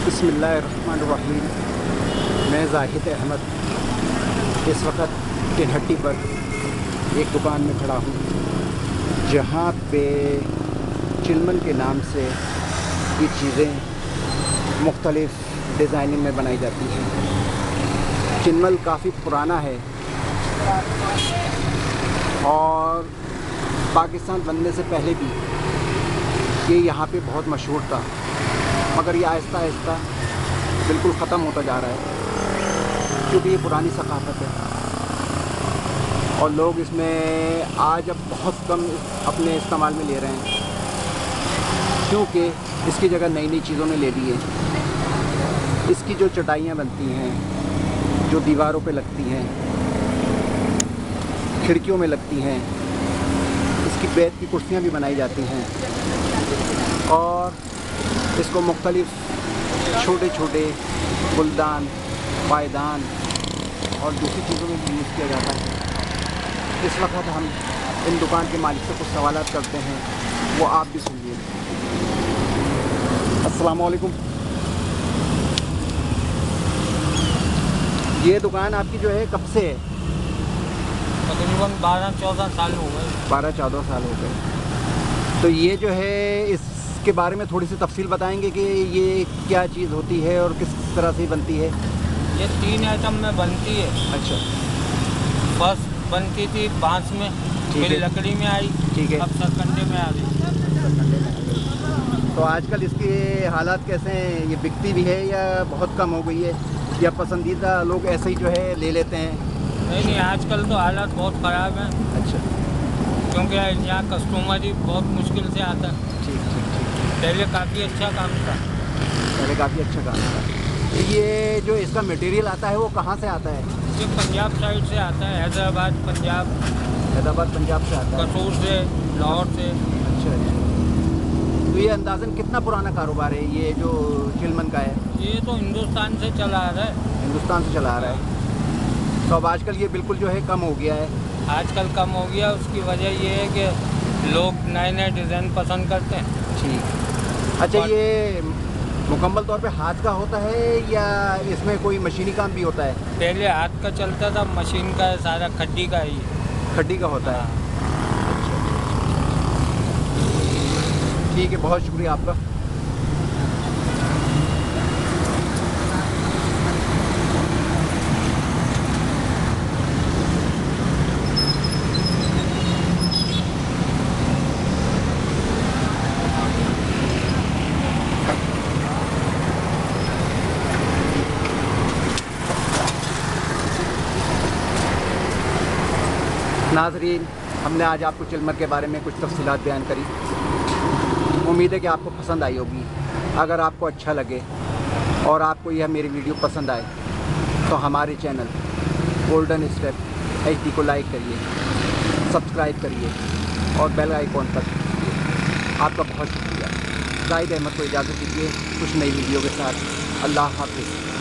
बिस्मिल्लाहिर्रहमानिर्रहीम। मैं ज़ाहिद अहमद इस वक्त तिनहट्टी पर एक दुकान में खड़ा हूँ जहाँ पे चिलमन के नाम से ये चीज़ें मुख्तलिफ़ डिज़ाइनिंग में बनाई जाती हैं। चिलमन काफ़ी पुराना है और पाकिस्तान बनने से पहले भी ये यहाँ पे बहुत मशहूर था, मगर ये आहिस्ता आहिस्ता बिल्कुल ख़त्म होता जा रहा है क्योंकि ये पुरानी सकाफ़त है और लोग इसमें आज अब बहुत कम अपने इस्तेमाल में ले रहे हैं क्योंकि इसकी जगह नई नई चीज़ों ने ले ली है। इसकी जो चटाइयाँ बनती हैं, जो दीवारों पे लगती हैं, खिड़कियों में लगती हैं, इसकी बैठ की कुर्सियाँ भी बनाई जाती हैं और इसको मुख्तलिफ़ छोटे छोटे गुलदान, पायदान और दूसरी चीज़ों में भी यूज़ किया जाता है। इस वक्त हम इन दुकान के मालिक से कुछ सवालात करते हैं, वो आप भी सुनिए। अस्सलामु अलैकुम। ये दुकान आपकी जो है कब से है? तकरीबन 12-14 साल हो गए। 12-14 साल हो गए। तो ये जो है इसके बारे में थोड़ी सी तफसील बताएंगे कि ये क्या चीज़ होती है और किस तरह से बनती है? ये 3 आइटम में बनती है। अच्छा। फर्स्ट बनती थी बांस में, फिर लकड़ी में आई, ठीक है, अब सरकंडे में आ गई। तो आजकल इसके हालात कैसे हैं? ये बिकती भी है या बहुत कम हो गई है या पसंदीदा लोग ऐसे ही जो है ले लेते हैं? नहीं, आजकल तो हालात बहुत ख़राब हैं। अच्छा। क्योंकि यहाँ कस्टमर ही बहुत मुश्किल से आता है। ठीक ठीक ठीक। पहले काफ़ी अच्छा काम था। पहले काफ़ी अच्छा काम था। ये जो इसका मटेरियल आता है वो कहाँ से आता है? ये पंजाब साइड से आता है, हैदराबाद पंजाब। हैदराबाद पंजाब से आता है? कसूर से, लाहौर से। अच्छा अच्छा। तो ये अंदाज़न कितना पुराना कारोबार है ये जो चिलमन का है? ये तो हिंदुस्तान से चला आ रहा है। हिंदुस्तान से चला आ रहा है। तो अब आजकल ये बिल्कुल जो है कम हो गया है? आजकल कम हो गया। उसकी वजह ये है कि लोग नए नए डिज़ाइन पसंद करते हैं। ठीक। अच्छा, ये मुकम्मल तौर पे हाथ का होता है या इसमें कोई मशीनी काम भी होता है? पहले हाथ का चलता था, मशीन का सारा खड्डी का ही है। खड्डी का होता है। ठीक है, बहुत शुक्रिया आपका। नाज़रीन, हमने आज आपको चिलमन के बारे में कुछ तफसीलात बयान करी। उम्मीद है कि आपको पसंद आई होगी। अगर आपको अच्छा लगे और आपको यह मेरी वीडियो पसंद आए तो हमारे चैनल गोल्डन स्टेप HD को लाइक करिए, सब्सक्राइब करिए और बेल आइकॉन पर क्लिक। आपका बहुत शुक्रिया। ज़ाहिद अहमद को इजाज़त दीजिए कुछ नई वीडियो के साथ। अल्लाह हाफ़िज़।